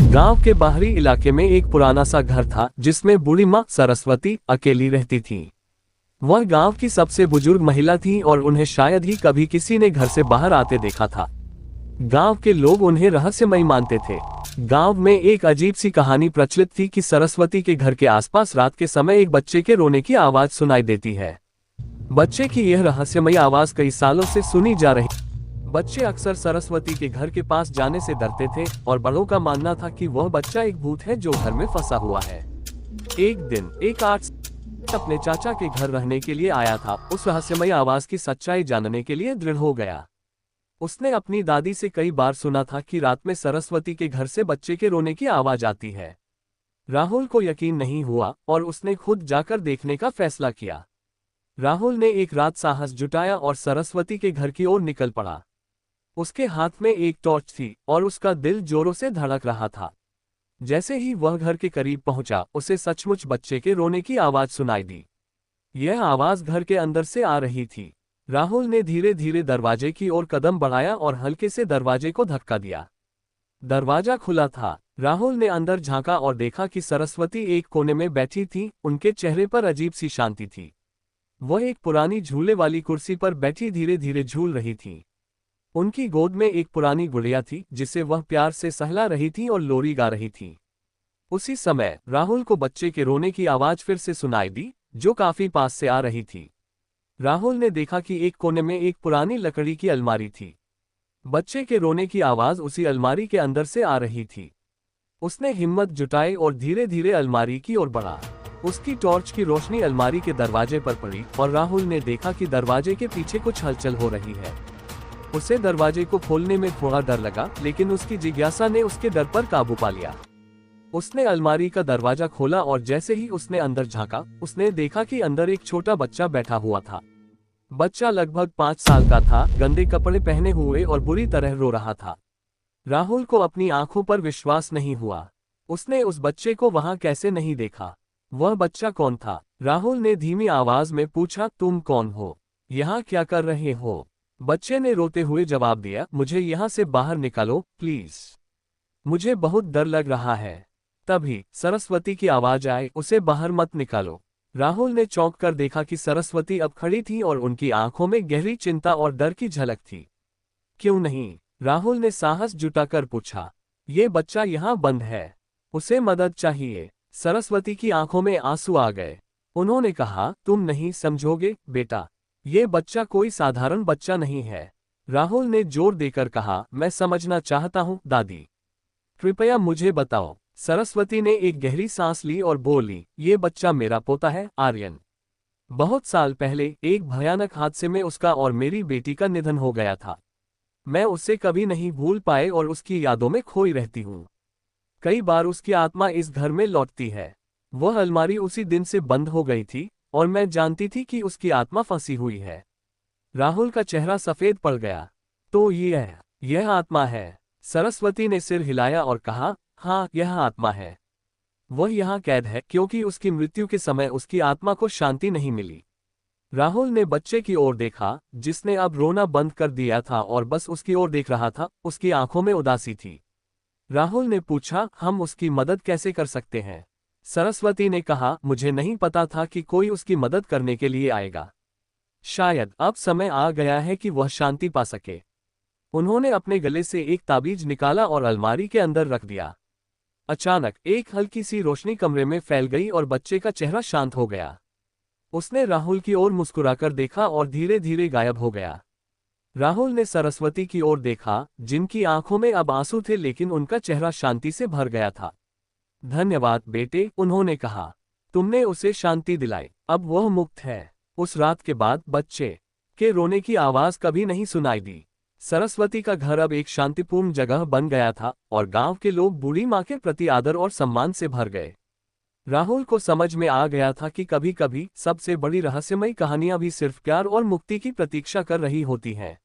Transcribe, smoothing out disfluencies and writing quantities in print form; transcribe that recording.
गांव के बाहरी इलाके में एक पुराना सा घर था जिसमें बूढ़ी माँ सरस्वती अकेली रहती थी। वह गांव की सबसे बुजुर्ग महिला थी और उन्हें शायद ही कभी किसी ने घर से बाहर आते देखा था। गांव के लोग उन्हें रहस्यमयी मानते थे। गांव में एक अजीब सी कहानी प्रचलित थी कि सरस्वती के घर के आसपास रात के समय एक बच्चे के रोने की आवाज सुनाई देती है। बच्चे की यह रहस्यमयी आवाज कई सालों से सुनी जा रही। बच्चे अक्सर सरस्वती के घर के पास जाने से डरते थे और बड़ों का मानना था कि वह बच्चा एक भूत है जो घर में फंसा हुआ है। एक दिन एक 8 अपने चाचा के घर रहने के लिए आया था। उस रहस्यमयी आवाज की सच्चाई जानने के लिए दृढ़ हो गया। उसने अपनी दादी से कई बार सुना था कि रात में सरस्वती के घर से बच्चे के रोने की आवाज आती है। राहुल को यकीन नहीं हुआ और उसने खुद जाकर देखने का फैसला किया। राहुल ने एक रात साहस जुटाया और सरस्वती के घर की ओर निकल पड़ा। उसके हाथ में एक टॉर्च थी और उसका दिल जोरों से धड़क रहा था। जैसे ही वह घर के करीब पहुंचा, उसे सचमुच बच्चे के रोने की आवाज सुनाई दी। यह आवाज घर के अंदर से आ रही थी। राहुल ने धीरे धीरे दरवाजे की ओर कदम बढ़ाया और हल्के से दरवाजे को धक्का दिया। दरवाजा खुला था। राहुल ने अंदर झांका और देखा कि सरस्वती एक कोने में बैठी थी। उनके चेहरे पर अजीब सी शांति थी। वह एक पुरानी झूले वाली कुर्सी पर बैठी धीरे धीरे झूल रही थी। उनकी गोद में एक पुरानी गुड़िया थी जिसे वह प्यार से सहला रही थी और लोरी गा रही थी। उसी समय राहुल को बच्चे के रोने की आवाज फिर से सुनाई दी, जो काफी पास से आ रही थी। राहुल ने देखा कि एक कोने में एक पुरानी लकड़ी की अलमारी थी। बच्चे के रोने की आवाज उसी अलमारी के अंदर से आ रही थी। उसने हिम्मत जुटाई और धीरे धीरे अलमारी की ओर बढ़ा। उसकी टॉर्च की रोशनी अलमारी के दरवाजे पर पड़ी और राहुल ने देखा कि दरवाजे के पीछे कुछ हलचल हो रही है। उसे दरवाजे को खोलने में थोड़ा डर लगा, लेकिन उसकी जिज्ञासा ने उसके डर पर काबू पा लिया। उसने अलमारी का दरवाजा खोला और जैसे ही उसने अंदर झांका, उसने देखा कि अंदर एक छोटा बच्चा बैठा हुआ था। बच्चा लगभग 5 साल का था, गंदे कपड़े पहने हुए और बुरी तरह रो रहा था। राहुल को अपनी आंखों पर विश्वास नहीं हुआ। उसने उस बच्चे को वहां कैसे नहीं देखा? वह बच्चा कौन था? राहुल ने धीमी आवाज में पूछा, तुम कौन हो? यहाँ क्या कर रहे हो? बच्चे ने रोते हुए जवाब दिया, मुझे यहाँ से बाहर निकालो प्लीज, मुझे बहुत डर लग रहा है। तभी सरस्वती की आवाज आई, उसे बाहर मत निकालो। राहुल ने चौंक कर देखा कि सरस्वती अब खड़ी थी और उनकी आंखों में गहरी चिंता और डर की झलक थी। क्यों नहीं? राहुल ने साहस जुटाकर पूछा। ये बच्चा यहाँ बंद है, उसे मदद चाहिए। सरस्वती की आंखों में आंसू आ गए। उन्होंने कहा, तुम नहीं समझोगे बेटा, ये बच्चा कोई साधारण बच्चा नहीं है। राहुल ने जोर देकर कहा, मैं समझना चाहता हूँ दादी, कृपया मुझे बताओ। सरस्वती ने एक गहरी सांस ली और बोली, ये बच्चा मेरा पोता है आर्यन। बहुत साल पहले एक भयानक हादसे में उसका और मेरी बेटी का निधन हो गया था। मैं उसे कभी नहीं भूल पाए और उसकी यादों में खोई रहती हूँ। कई बार उसकी आत्मा इस घर में लौटती है। वह अलमारी उसी दिन से बंद हो गई थी और मैं जानती थी कि उसकी आत्मा फंसी हुई है। राहुल का चेहरा सफेद पड़ गया। तो यह आत्मा है? सरस्वती ने सिर हिलाया और कहा, हाँ, यह आत्मा है। वह यहाँ कैद है क्योंकि उसकी मृत्यु के समय उसकी आत्मा को शांति नहीं मिली। राहुल ने बच्चे की ओर देखा, जिसने अब रोना बंद कर दिया था और बस उसकी ओर देख रहा था। उसकी आंखों में उदासी थी। राहुल ने पूछा, हम उसकी मदद कैसे कर सकते हैं? सरस्वती ने कहा, मुझे नहीं पता था कि कोई उसकी मदद करने के लिए आएगा। शायद अब समय आ गया है कि वह शांति पा सके। उन्होंने अपने गले से एक ताबीज निकाला और अलमारी के अंदर रख दिया। अचानक एक हल्की सी रोशनी कमरे में फैल गई और बच्चे का चेहरा शांत हो गया। उसने राहुल की ओर मुस्कुराकर देखा और धीरे धीरे गायब हो गया। राहुल ने सरस्वती की ओर देखा, जिनकी आंखों में अब आंसू थे, लेकिन उनका चेहरा शांति से भर गया था। धन्यवाद बेटे, उन्होंने कहा, तुमने उसे शांति दिलाई, अब वह मुक्त है। उस रात के बाद बच्चे के रोने की आवाज कभी नहीं सुनाई दी। सरस्वती का घर अब एक शांतिपूर्ण जगह बन गया था और गांव के लोग बूढ़ी मां के प्रति आदर और सम्मान से भर गए। राहुल को समझ में आ गया था कि कभी कभी सबसे बड़ी रहस्यमयी कहानियां भी सिर्फ प्यार और मुक्ति की प्रतीक्षा कर रही होती हैं।